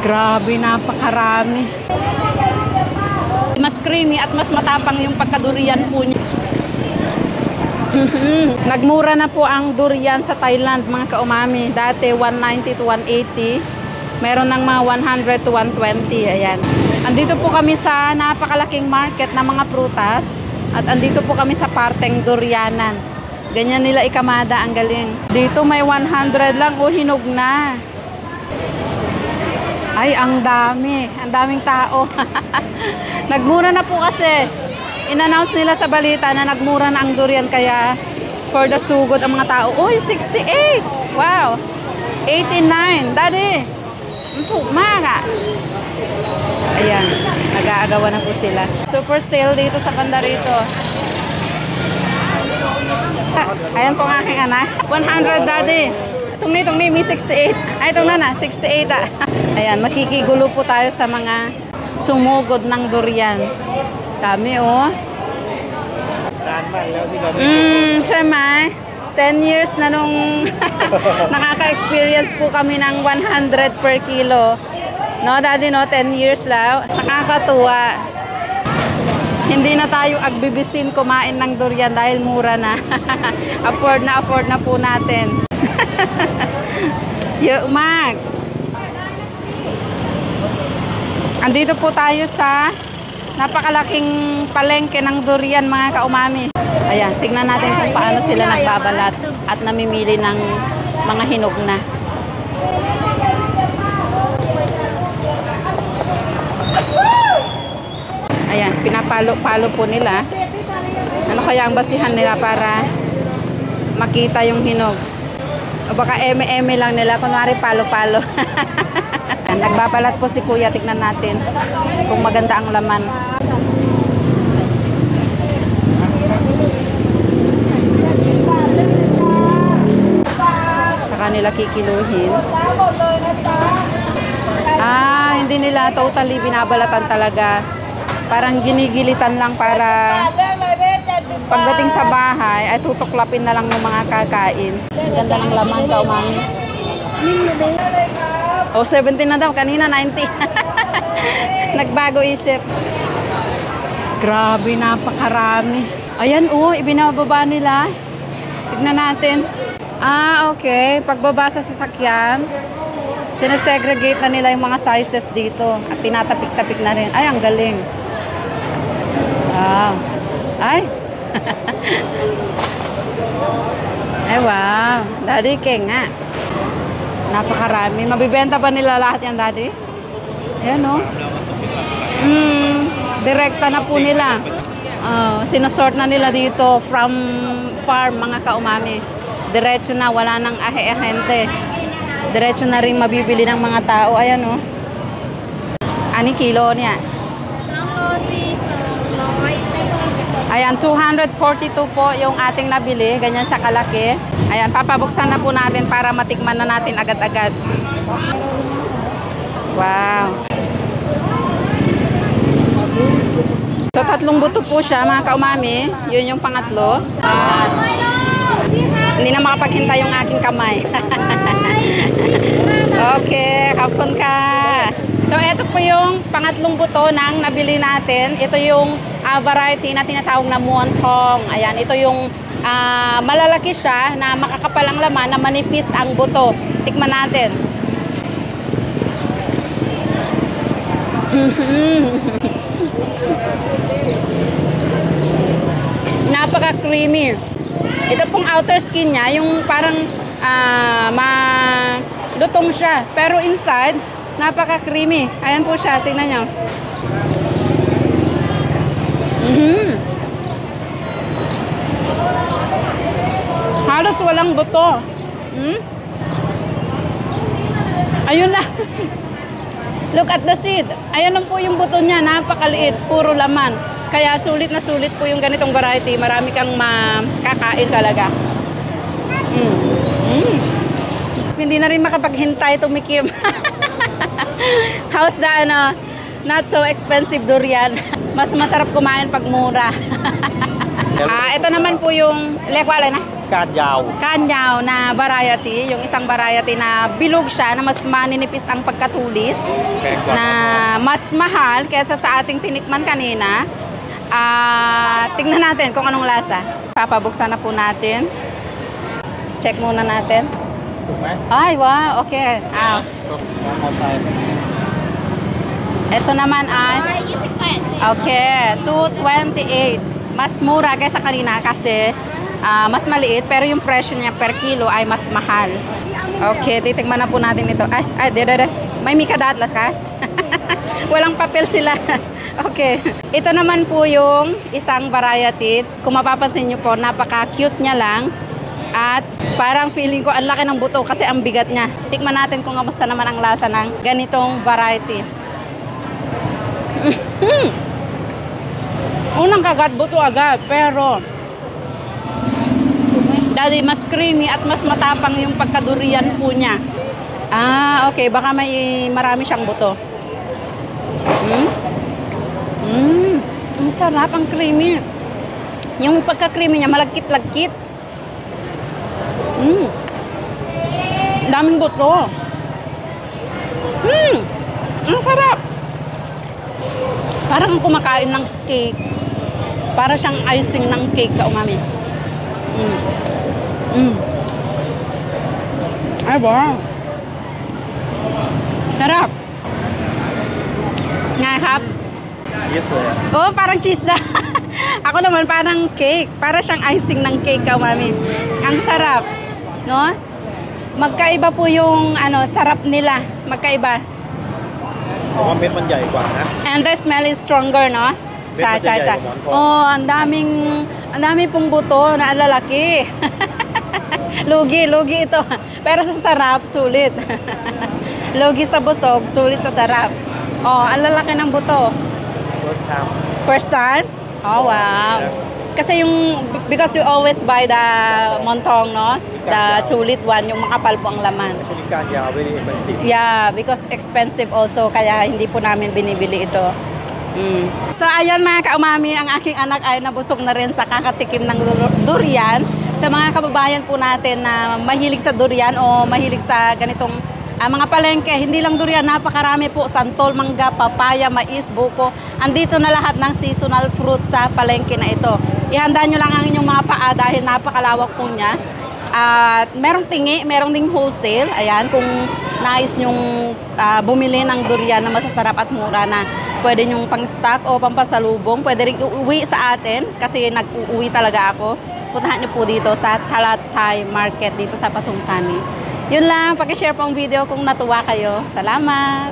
Grabe, napakarami. Mas creamy at mas matapang yung pagkadurian po niya. Nagmura na po ang durian sa Thailand, mga kaumami. Dati 190 to 180. Meron ng mga 100 to 120. Ayan. Andito po kami sa napakalaking market ng mga prutas. At andito po kami sa parteng durianan. Ganyan nila ikamada, ang galing. Dito may 100 lang. O, hinog na. Ay, ang dami. Ang daming tao. Nagmura na po kasi. In-announce nila sa balita na nagmura na ang durian, kaya for the sugod ang mga tao. Uy, 68! Wow! 89! Daddy! Maka! Ayan. Nag-aagawan na po sila. Super sale dito sa banda rito. Ayan po ang aking anak. 100, Daddy. Itong ni, may 68. Ay, itong na, 68 ah. Ayan, makikigulo po tayo sa mga sumugod ng durian. Dami, oh. Siyempre, 10 years na nung nakaka-experience po kami ng 100 per kilo. No, Daddy, no? 10 years lang. Nakakatuwa. Hindi na tayo agbibisin kumain ng durian dahil mura na. afford na po natin. Mag. Andito po tayo sa napakalaking palengke ng durian, mga kaumami. Ayan, tignan natin kung paano sila nagbabalat at namimili ng mga hinog na. Ayan, pinapalo-palo po nila. Ano kaya ang basihan nila para makita yung hinog? O baka eme-eme lang nila, kunwari palo-palo. Nagbabalat po si Kuya, tignan natin kung maganda ang laman. Saka nila kikiluhin. Ah, hindi nila totally binabalatan talaga. Parang ginigilitan lang para pagdating sa bahay ay tutuklapin na lang ng mga kakain. Ang ganda ng laman, kaumami. Oh, 17 na daw. Kanina 90. Nagbago isip. Grabe, napakarami. Ayan, oh, ibinababa nila. Tignan natin. Ah, okay. Pagbaba sa sasakyan, sinesegregate na nila yung mga sizes dito. At tinatapik-tapik na rin. Ay, ang galing. Wow. Ay. Ay, wow. Daddy, king nga. Napakarami. Mabibenta pa nila lahat yan, Daddy? Ayan, no? Direkta na po nila. Sinasort na nila dito from farm, mga kaumami. Diretso na, wala nang ahe-ahente. Diretso na rin mabibili ng mga tao. Ayan, no? Ani kilo niya? Ayan, 242 po yung ating nabili. Ganyan siya kalaki. Ayan, papabuksan na po natin para matikman na natin agad-agad. Wow. So, 3 buto po siya, mga kaumami. Yun yung pangatlo. Hindi na makapaghintay yung aking kamay. Okay, kapon ka. So, ito po yung pangatlong buto ng nabili natin. Ito yung variety na tinatawag na muantong. Ayan, ito yung malalaki siya na makakapal ang laman na manipis ang buto. Tikman natin. Napaka-creamy. Ito pong outer skin niya, yung parang lutong siya. Pero inside, napaka-creamy. Ayan po siya, tingnan niyo. Halos walang buto. Ayun na. Look at the seed. Ayan lang po yung buto niya. Napakaliit. Puro laman. Kaya sulit na sulit po yung ganitong variety. Marami kang makakain talaga. Hindi na rin makapaghintay tumikim. How's the not so expensive durian? Mas masarap kumain pag mura. Ito naman po yung lekwala na. Kanyaw. Kanyaw na variety, yung isang variety na bilog siya, na mas maninipis ang pagkatulis, na mas mahal kaysa sa ating tinikman kanina. Tingnan natin kung anong lasa. Papabuksan na po natin. Check muna natin. Ay, wow, okay. Ito naman ay, okay, 228. Mas mura kaysa kanina kasi mas maliit, pero yung presyo niya per kilo ay mas mahal. Okay, titigman na po natin ito. May mikadatla ka? Walang papel sila. Okay. Ito naman po yung isang variety. Kung mapapansin nyo po, napaka-cute niya lang. At parang feeling ko ang laki ng buto kasi ang bigat niya. Tikman natin kung kamusta naman ang lasa ng ganitong variety. Unang kagat, buto agad. Pero dahil mas creamy at mas matapang yung pagkadurian po niya. Okay. Baka may marami siyang buto. Ang sarap, ang creamy. Yung pagka-creamy niya, malagkit-lagkit. Daming buto. Ang sarap. Parang kumakain ng cake. Para siyang icing ng cake ka umami. Ay, wow. Sarap. Nga, hap. Yes, Oh, parang cheese na. Ako naman parang cake. Para siyang icing ng cake ka umami. Ang sarap. No? Magkaiba po yung sarap nila. Magkaiba. And the smell is stronger, no? Cha. Oh, ang daming pong buto na lalaki. Lugi ito. Pero sa sarap, sulit. Lugi sa busog, sulit sa sarap. Oh, ang lalaki ng buto. First time? Oh, wow. Kasi because you always buy the montong, no? The sulit one, yung makapal po ang laman. Very expensive. Yeah, because expensive also, kaya hindi po namin binibili ito. So, ayan mga kaumami, ang aking anak ay nabusog na rin sa kakatikim ng durian. Sa mga kababayan po natin na mahilig sa durian o mahilig sa ganitong mga palengke, hindi lang durian, napakarami po, santol, mangga, papaya, mais, buko. Andito na lahat ng seasonal fruits sa palengke na ito. Ihanda nyo lang ang inyong mga paa dahil napakalawak po niya. At merong tingi, merong ding wholesale. Ayan, kung nais nyong bumili ng durian na masasarap at mura na pwede nyong pang-stock o pampasalubong, pwede rin uuwi sa atin kasi nag-uuwi talaga ako. Puntahan nyo po dito sa Talatay Market dito sa Patungtani. Yun lang, pag-share po ang video kung natuwa kayo. Salamat!